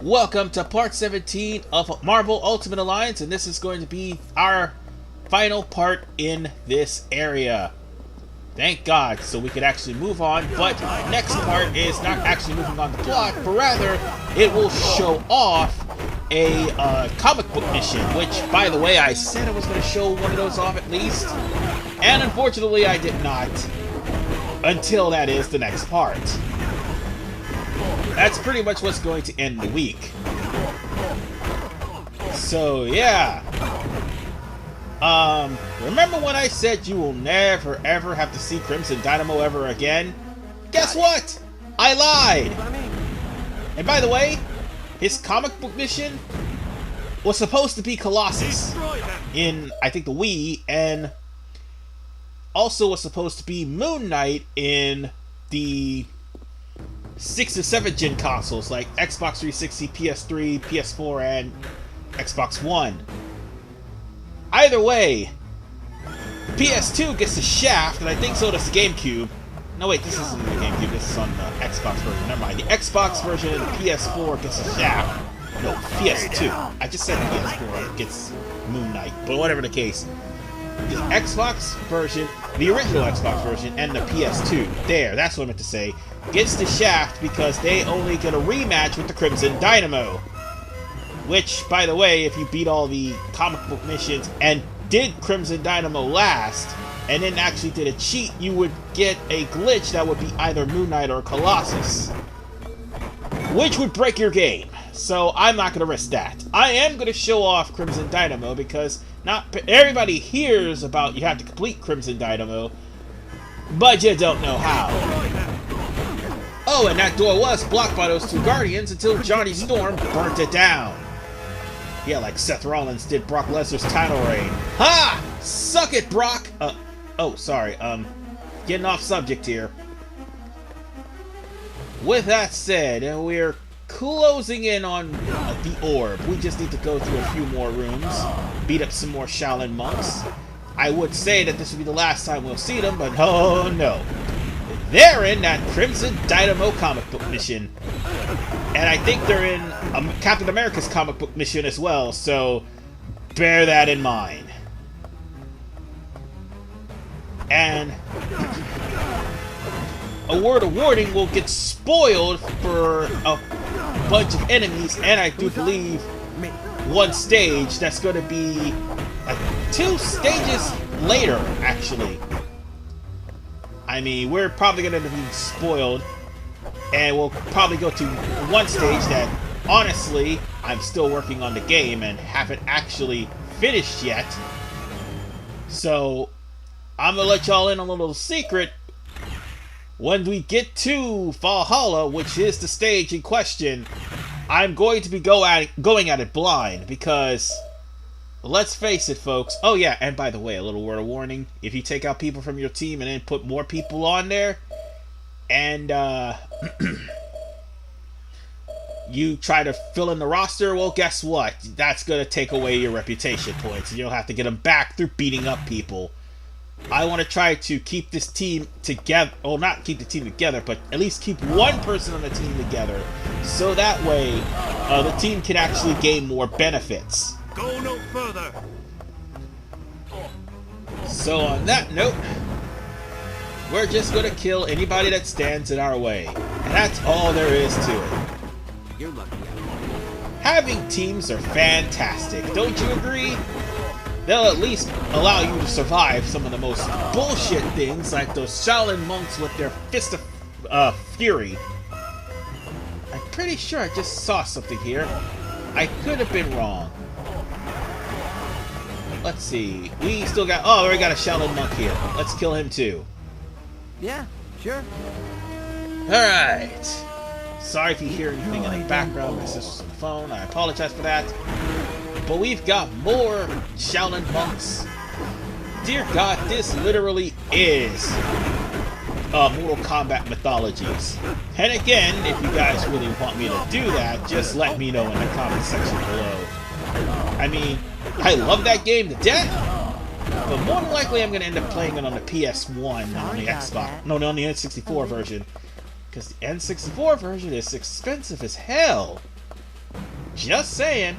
Welcome to part 17 of Marvel Ultimate Alliance, and this is going to be our final part in this area. Thank God, so we could actually move on, but next part is not actually moving on the plot, but rather it will show off a comic book mission, which, by the way, I said I was going to show one of those off at least, and unfortunately I did not, until that is the next part. That's pretty much what's going to end the week. So, yeah. Remember when I said you will never ever have to see Crimson Dynamo ever again? Guess what? I lied! And by the way, his comic book mission was supposed to be Colossus in, I think, the Wii, and also was supposed to be Moon Knight in the 6th and 7th gen consoles like Xbox 360, PS3, PS4, and Xbox One. Either way, PS2 gets the Shaft, and I think so does the GameCube. No wait, this isn't the GameCube, this is on the Xbox version. Never mind, the Xbox version and the PS4 gets the Shaft. No, PS2. I just said the PS4 gets Moon Knight, but whatever the case. The Xbox version, the original Xbox version, and the PS2, there, that's what I meant to say, gets the Shaft because they only get a rematch with the Crimson Dynamo. Which, by the way, if you beat all the comic book missions and did Crimson Dynamo last, and then actually did a cheat, you would get a glitch that would be either Moon Knight or Colossus, which would break your game. So I'm not going to risk that. I am going to show off Crimson Dynamo because not everybody hears about you have to complete Crimson Dynamo, but you don't know how. Oh, and that door was blocked by those two Guardians until Johnny Storm burnt it down. Yeah, like Seth Rollins did Brock Lesnar's title reign. Ha! Suck it, Brock! Oh, sorry, getting off subject here. With that said, we're closing in on the orb. We just need to go through a few more rooms, beat up some more Shaolin monks. I would say that this would be the last time we'll see them, but oh no. They're in that Crimson Dynamo comic book mission. And I think they're in Captain America's comic book mission as well, so bear that in mind. And a word of warning will get spoiled for a bunch of enemies, and I do believe one stage that's going to be like 2 stages later, actually. I mean, we're probably going to be spoiled, and we'll probably go to one stage that, honestly, I'm still working on the game and haven't actually finished yet. So, I'm going to let y'all in on a little secret. When we get to Valhalla, which is the stage in question, I'm going to be going at it blind, because let's face it, folks. Oh yeah, and by the way, a little word of warning. If you take out people from your team and then put more people on there, and you try to fill in the roster, well, guess what? That's going to take away your reputation points, and you'll have to get them back through beating up people. I want to try to keep this team together. Well, not keep the team together, but at least keep one person on the team together, so that way the team can actually gain more benefits. Go no further. So on that note, we're just going to kill anybody that stands in our way. And that's all there is to it. You're lucky. Having teams are fantastic, don't you agree? They'll at least allow you to survive some of the most bullshit things, like those Shaolin monks with their Fist of Fury. I'm pretty sure I just saw something here. I could have been wrong. Let's see. We still got... Oh, we got a Shaolin monk here. Let's kill him too. Yeah, sure. Alright. Sorry if you hear anything in the background. My sister's on the phone. I apologize for that. But we've got more Shaolin monks. Dear God, this literally is Mortal Kombat mythologies. And again, if you guys really want me to do that, just let me know in the comment section below. I mean, I love that game to death, but more than likely I'm going to end up playing it on the PS1 and on the Xbox. No, on the N64 version. Because the N64 version is expensive as hell. Just saying.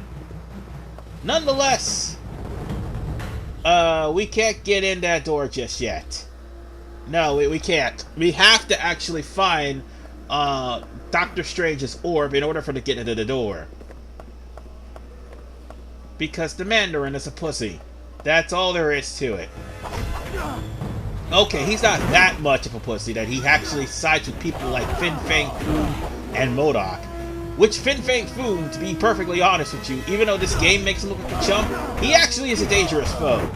Nonetheless, we can't get in that door just yet. No, we can't. We have to actually find Doctor Strange's orb in order for to get into the door. Because the Mandarin is a pussy. That's all there is to it. Okay, he's not that much of a pussy that he actually sides with people like Fin Fang Foom and MODOK. Which Fin Fang Foom, to be perfectly honest with you, even though this game makes him look like a chump, he actually is a dangerous foe.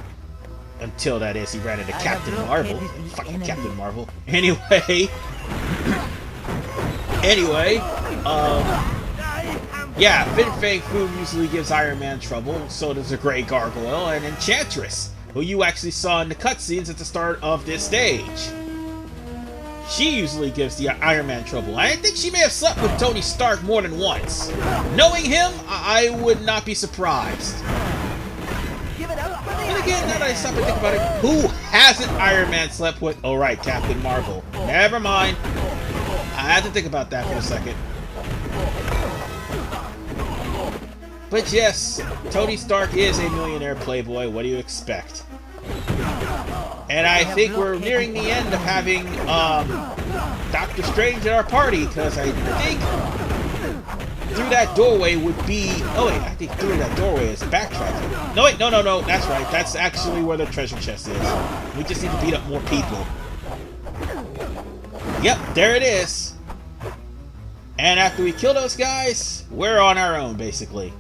Until, that is, he ran into Captain Marvel. Fucking Captain Marvel. Anyway. Yeah, Fin Fang Foom usually gives Iron Man trouble, so does the Grey Gargoyle and Enchantress, who you actually saw in the cutscenes at the start of this stage. She usually gives the Iron Man trouble. I think she may have slept with Tony Stark more than once. Knowing him, I would not be surprised. And again, now that I stop and think about it, who hasn't Iron Man slept with? Oh right, Captain Marvel. Never mind. I had to think about that for a second. But yes, Tony Stark is a millionaire playboy. What do you expect? And I think we're nearing the end of having Doctor Strange at our party, because I think through that doorway would be... Oh wait, I think through that doorway is backtracking. No wait, no, that's right. That's actually where the treasure chest is. We just need to beat up more people. Yep, there it is. And after we kill those guys, we're on our own, basically.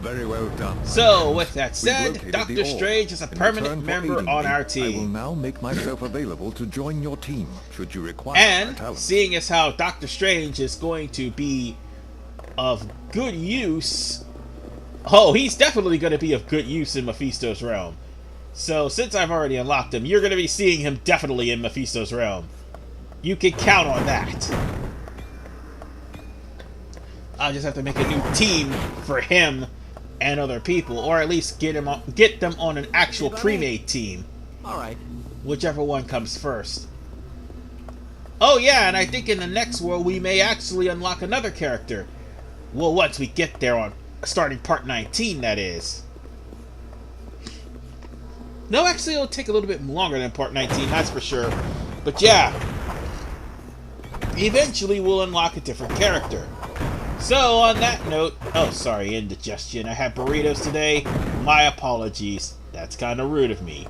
Very well done. So, with that said, Doctor Strange is a permanent member on our team. I will now make myself available to join your team, should you require and my talent. Seeing as how Doctor Strange is going to be of good use... Oh, he's definitely going to be of good use in Mephisto's realm. So, since I've already unlocked him, you're going to be seeing him definitely in Mephisto's realm. You can count on that. I'll just have to make a new team for him and other people, or at least get them on an actual pre-made team. Alright. Whichever one comes first. Oh yeah, and I think in the next world we may actually unlock another character. Well, once we get there on starting part 19, that is. No, actually it'll take a little bit longer than part 19, that's for sure. But yeah, eventually we'll unlock a different character. So, on that note... Oh, sorry, indigestion. I had burritos today. My apologies. That's kind of rude of me.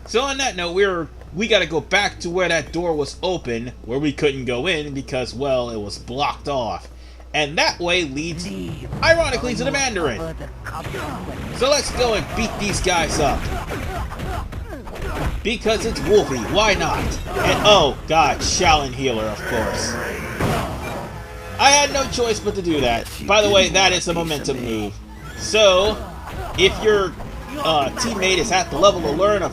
So, on that note, we gotta go back to where that door was open, where we couldn't go in because, well, it was blocked off. And that way leads, ironically, to the Mandarin. So let's go and beat these guys up. Because it's Wolfie, why not? And oh god, Shaolin Healer, of course. I had no choice but to do that. By the way, that is a momentum move. So, if your teammate is at the level to learn a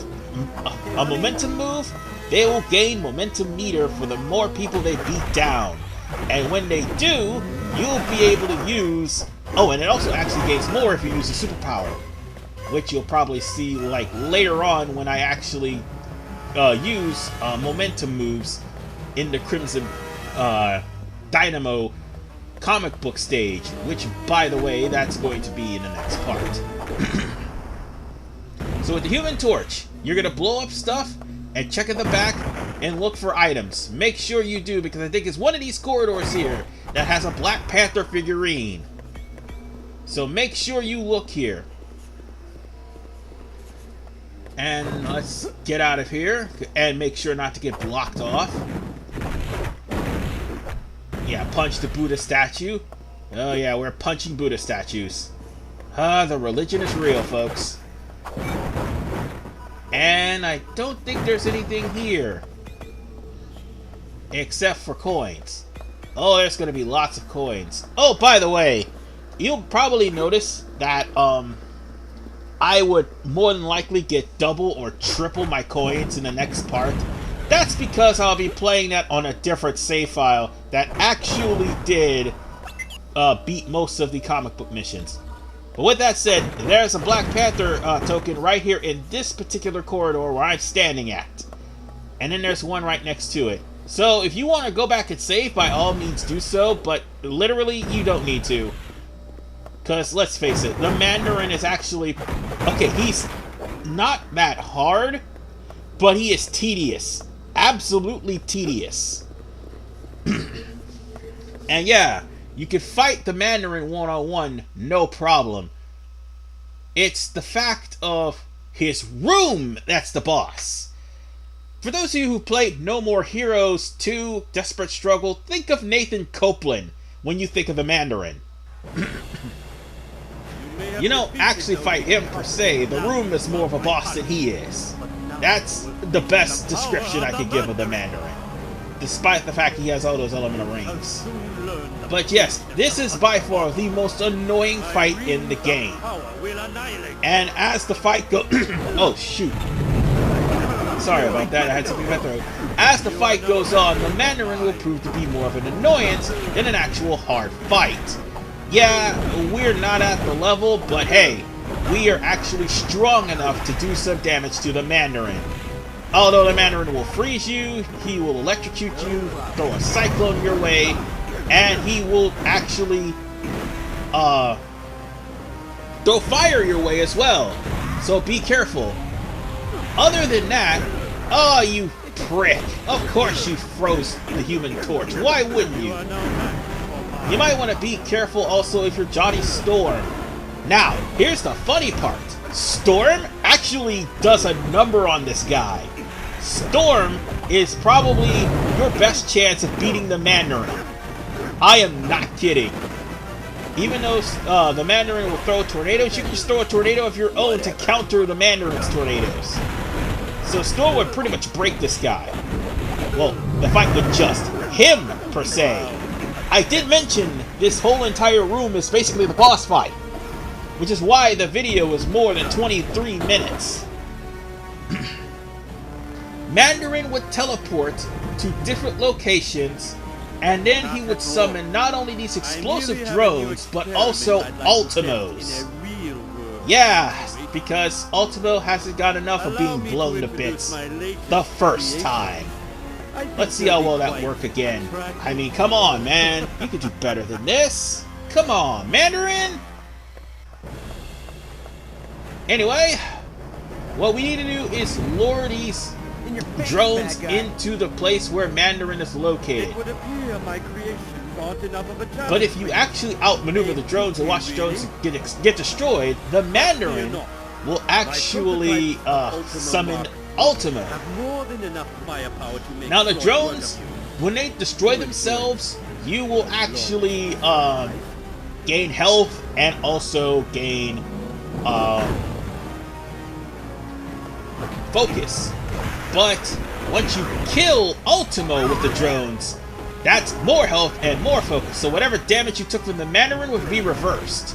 momentum move, they will gain momentum meter for the more people they beat down. And when they do, you'll be able to use... Oh, and it also actually gains more if you use a superpower. Which you'll probably see like later on when I actually use momentum moves in the Crimson Dynamo comic book stage, which, by the way, that's going to be in the next part. So with the Human Torch, you're going to blow up stuff and check at the back and look for items. Make sure you do, because I think it's one of these corridors here that has a Black Panther figurine. So make sure you look here. And let's get out of here and make sure not to get blocked off. Yeah, punch the Buddha statue. Oh yeah, we're punching Buddha statues. The religion is real, folks. And I don't think there's anything here. Except for coins. Oh, there's gonna be lots of coins. Oh, by the way, you'll probably notice that, I would more than likely get double or triple my coins in the next part. That's because I'll be playing that on a different save file that actually did beat most of the comic book missions. But with that said, there's a Black Panther token right here in this particular corridor where I'm standing at. And then there's one right next to it. So if you want to go back and save, by all means do so, but literally you don't need to. Because let's face it, the Mandarin is actually... Okay, he's not that hard, but he is tedious. Absolutely tedious. And yeah, you can fight the Mandarin one-on-one, no problem. It's the fact of his room that's the boss. For those of you who played No More Heroes 2 Desperate Struggle, think of Nathan Copeland when you think of the Mandarin. You don't actually fight him per se, the room is more of a boss than he is. That's the best description I could give of the Mandarin, despite the fact he has all those elemental rings. But yes, this is by far the most annoying fight in the game. And as the fight goes... Oh, shoot. Sorry about that, I had something in my throat. As the fight goes on, the Mandarin will prove to be more of an annoyance than an actual hard fight. Yeah, we're not at the level, but hey, we are actually strong enough to do some damage to the Mandarin. Although the Mandarin will freeze you, he will electrocute you, throw a cyclone your way, and he will actually throw fire your way as well. So be careful. Other than that, oh, you prick. Of course you froze the Human Torch. Why wouldn't you? You might want to be careful also if you're Johnny Storm. Now, here's the funny part. Storm actually does a number on this guy. Storm is probably your best chance of beating the Mandarin. I am not kidding. Even though the Mandarin will throw tornadoes, you can just throw a tornado of your own to counter the Mandarin's tornadoes. So Storm would pretty much break this guy. Well, the fight with just him, per se. I did mention this whole entire room is basically the boss fight, which is why the video is more than 23 minutes. Mandarin would teleport to different locations, and then he would summon not only these explosive drones, but also Ultimos. Yeah, because Ultimo hasn't got enough of being blown to bits the first time. Let's see how well that works again. I mean, come on, man. You could do better than this. Come on, Mandarin! Anyway, what we need to do is lure these drones into the place where Mandarin is located. But if you actually outmaneuver the drones and watch the drones get destroyed, the Mandarin will actually summon Ultimo. Now the drones, when they destroy themselves, you will actually gain health and also gain focus. But once you kill Ultimo with the drones, that's more health and more focus. So whatever damage you took from the Mandarin would be reversed.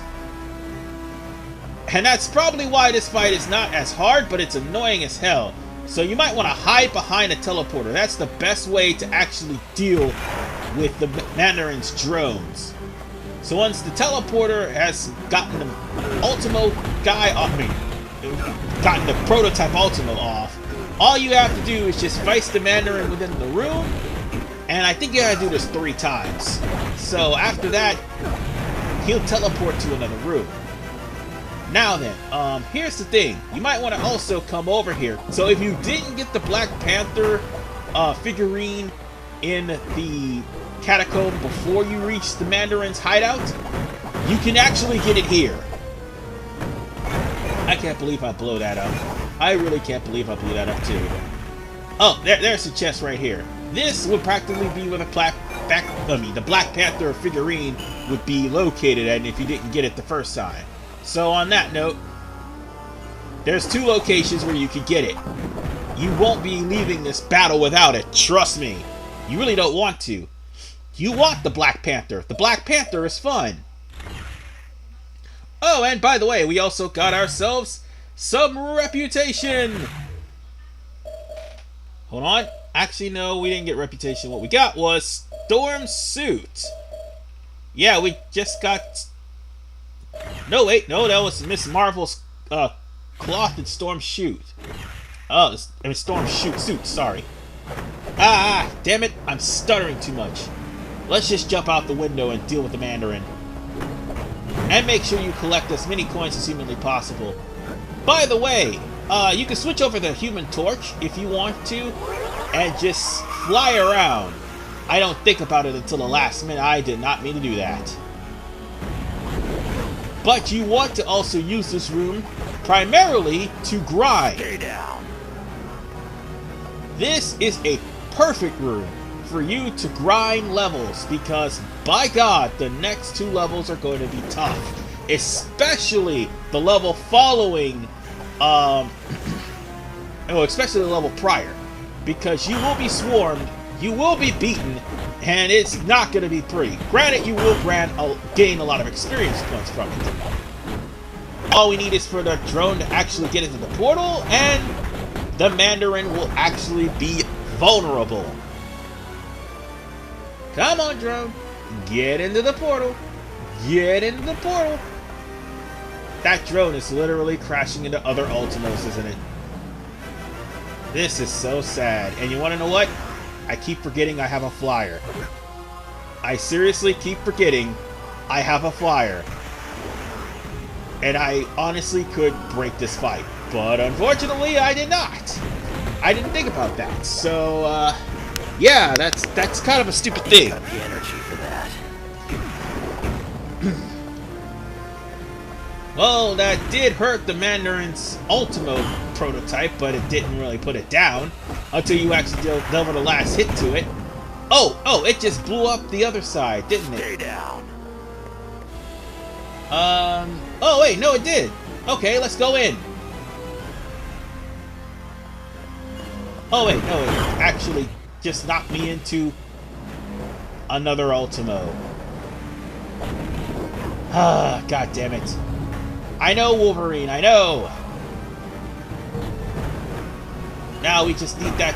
And that's probably why this fight is not as hard, but it's annoying as hell. So you might want to hide behind a teleporter. That's the best way to actually deal with the Mandarin's drones. So once the teleporter has gotten the Ultimo guy off, gotten the prototype Ultimo off, all you have to do is just face the Mandarin within the room, and I think you gotta do this 3 times. So after that, he'll teleport to another room. Now then, here's the thing. You might want to also come over here. So if you didn't get the Black Panther figurine in the catacomb before you reach the Mandarin's hideout, you can actually get it here. I can't believe I blew that up. I really can't believe I blew that up too. Oh, there's the chest right here. This would practically be where the Black Panther figurine would be located at if you didn't get it the first time. So on that note, there's 2 locations where you can get it. You won't be leaving this battle without it, trust me. You really don't want to. You want the Black Panther. The Black Panther is fun. Oh, and by the way, we also got ourselves some reputation. Hold on. Actually, no, we didn't get reputation. What we got was Storm Suit. Yeah, we just got... No, wait, no, that was Miss Marvel's cloth and Storm Shoot. Oh, I mean Storm Suit, sorry. Damn it, I'm stuttering too much. Let's just jump out the window and deal with the Mandarin. And make sure you collect as many coins as humanly possible. By the way, you can switch over the Human Torch if you want to, and just fly around. I don't think about it until the last minute. I did not mean to do that. But you want to also use this room primarily to grind. Stay down. This is a perfect room for you to grind levels because, by God, the next 2 levels are going to be tough. Especially the level following, especially the level prior. Because you will be swarmed, you will be beaten, and it's not going to be pretty. Granted, you will gain a lot of experience points from it. All we need is for the drone to actually get into the portal, and the Mandarin will actually be vulnerable. Come on, drone. Get into the portal. Get into the portal. That drone is literally crashing into other Ultimos, isn't it? This is so sad. And you want to know what? I keep forgetting I have a flyer. I seriously keep forgetting I have a flyer. And I honestly could break this fight. But unfortunately, I did not. I didn't think about that. So, yeah, that's kind of a stupid thing. Got the energy for that. Well, that did hurt the Mandarin's Ultimo prototype, but it didn't really put it down until you actually delivered the last hit to it. Oh, it just blew up the other side, didn't it? Stay down. Oh wait, no it did. Okay, let's go in. Oh wait, no, it actually just knocked me into another Ultimo. Ah, god damn it. I know, Wolverine, I know! Now we just need that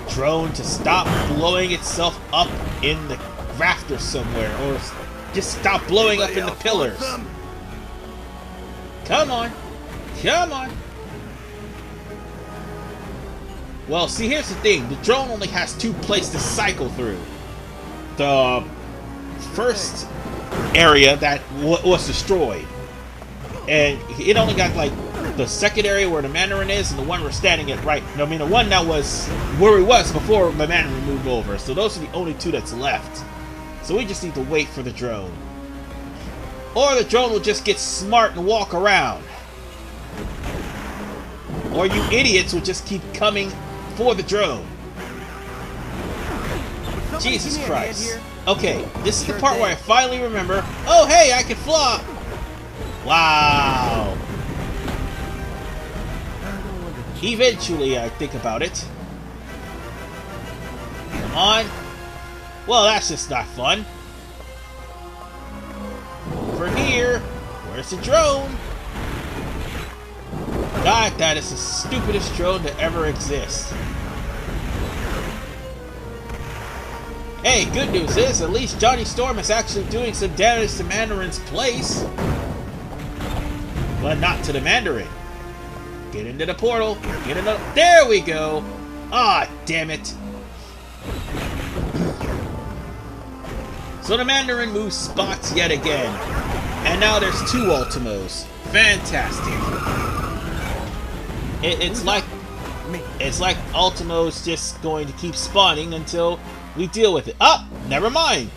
drone to stop blowing itself up in the rafters somewhere, or just stop blowing up in the pillars. Come on! Come on! Well, see, here's the thing. The drone only has 2 places to cycle through. The first area that was destroyed. And it only got, like, the second area where the Mandarin is and the one we're standing at right... I mean, the one that was where he was before the Mandarin moved over. So those are the only 2 that's left. So we just need to wait for the drone. Or the drone will just get smart and walk around. Or you idiots will just keep coming for the drone. Jesus Christ. Okay, this is the part where I finally remember, oh hey, I can fly! Wow. Eventually I think about it. Come on. Well, that's just not fun. Over here. Where's the drone? God, that is the stupidest drone to ever exist. Hey, good news is, at least Johnny Storm is actually doing some damage to Mandarin's place. But not to the Mandarin. Get into the portal. Get into... There we go! Ah, damn it. So the Mandarin moves spots yet again. And now there's 2 Ultimos. Fantastic. It's like Ultimo's just going to keep spawning until we deal with it. Oh, never mind.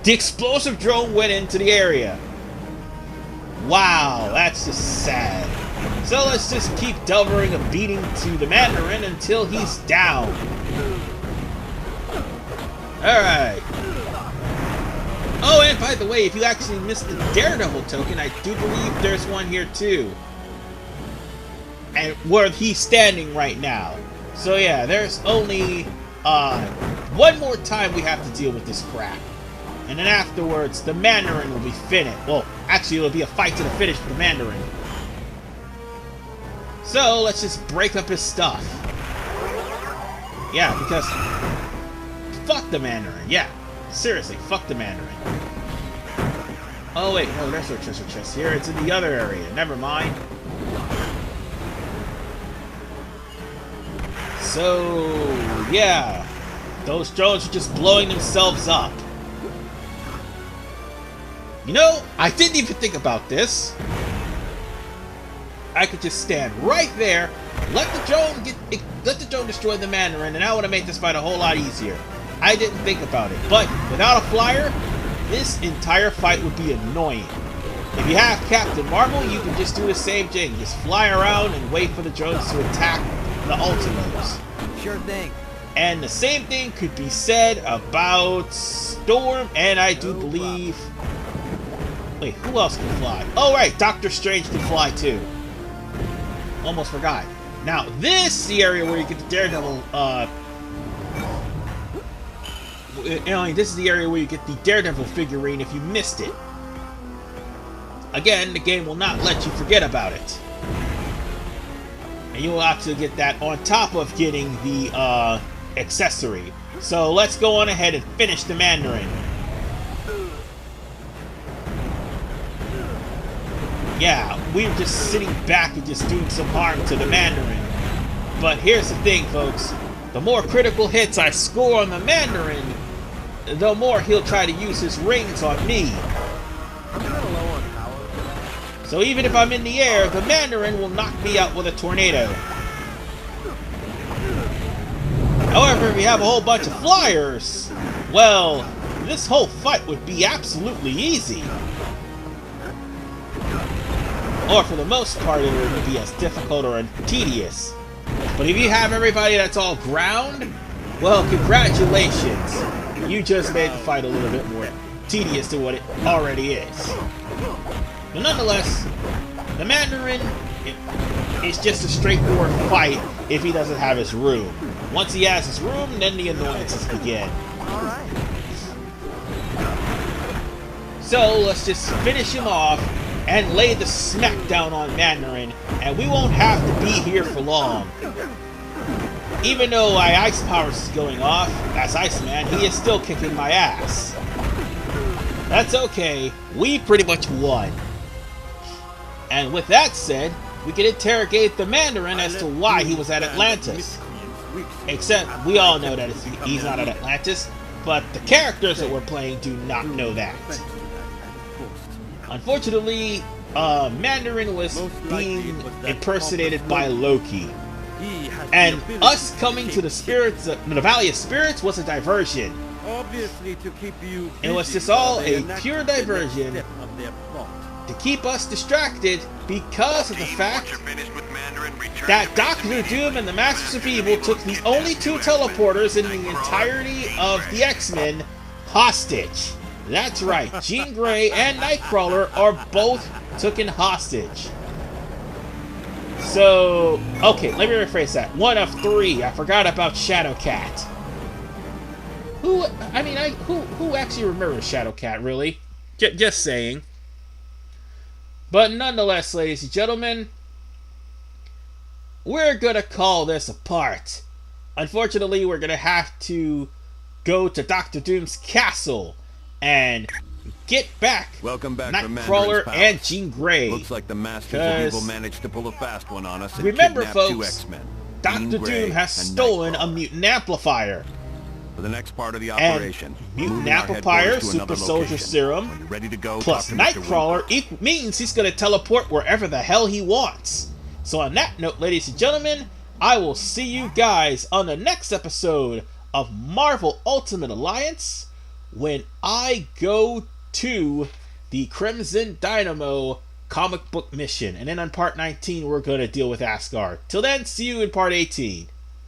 The explosive drone went into the area. Wow, that's just sad. So let's just keep delivering a beating to the Mandarin until he's down. Alright. Oh, and by the way, if you actually missed the Daredevil token, I do believe there's one here too. And where he's standing right now. So yeah, there's only one more time we have to deal with this crap. And then afterwards, the Mandarin will be finished. Well, actually, it'll be a fight to the finish for the Mandarin. So, let's just break up his stuff. Yeah, because... fuck the Mandarin. Yeah, seriously, fuck the Mandarin. Oh, wait, no, there's no treasure chest here. It's in the other area. Never mind. So, yeah. Those drones are just blowing themselves up. You know, I didn't even think about this. I could just stand right there, let the drone destroy the Mandarin, and that would have made this fight a whole lot easier. I didn't think about it, but without a flyer, this entire fight would be annoying. If you have Captain Marvel, you can just do the same thing. Just fly around and wait for the drones to attack the Ultimos. Sure thing. And the same thing could be said about Storm, and I do believe... Wait, who else can fly? Oh, right, Doctor Strange can fly too. Almost forgot. Now, this is the area where you get the Daredevil, this is the area where you get the Daredevil figurine if you missed it. Again, the game will not let you forget about it. And you will actually get that on top of getting the, accessory. So, let's go on ahead and finish the Mandarin. Yeah, we were just sitting back and just doing some harm to the Mandarin. But here's the thing, folks. The more critical hits I score on the Mandarin, the more he'll try to use his rings on me. I'm a little low on power. So even if I'm in the air, the Mandarin will knock me out with a tornado. However, if you have a whole bunch of flyers, well, this whole fight would be absolutely easy. Or for the most part, it wouldn't be as difficult or tedious. But if you have everybody that's all ground, well, congratulations. You just made the fight a little bit more tedious than what it already is. But nonetheless, the Mandarin is just a straightforward fight if he doesn't have his room. Once he has his room, then the annoyances begin. Alright. So let's just finish him off and lay the smackdown on Mandarin, and we won't have to be here for long. Even though my ice powers is going off, as Iceman, he is still kicking my ass. That's okay, we pretty much won. And with that said, we can interrogate the Mandarin as to why he was at Atlantis. Except, we all know that he's not at Atlantis, but the characters that we're playing do not know that. Unfortunately, Mandarin was being impersonated by Loki. And us coming to the Valley of Spirits was a diversion. It was just all a pure diversion to keep us distracted because of the fact that Doctor Doom and the Masters of Evil took the only two teleporters in the entirety of the X-Men hostage. That's right, Jean Grey and Nightcrawler are both taken hostage. So, okay, let me rephrase that. One of three. I forgot about Shadowcat. Who actually remembers Shadowcat, really? Just saying. But nonetheless, ladies and gentlemen, we're gonna call this a part. Unfortunately, we're gonna have to go to Doctor Doom's castle and get back Nightcrawler and Jean Grey. Looks like the Masters of Evil managed to pull a fast one on us and remember, kidnap folks, two X-Men. Dr. Doom has stolen a mutant amplifier. For the next part of the operation, mutant amplifier, super soldier serum, ready to go, plus Nightcrawler means he's going to teleport wherever the hell he wants. So on that note, ladies and gentlemen, I will see you guys on the next episode of Marvel Ultimate Alliance when I go to the Crimson Dynamo comic book mission. And then on part 19, we're going to deal with Asgard. Till then, see you in part 18.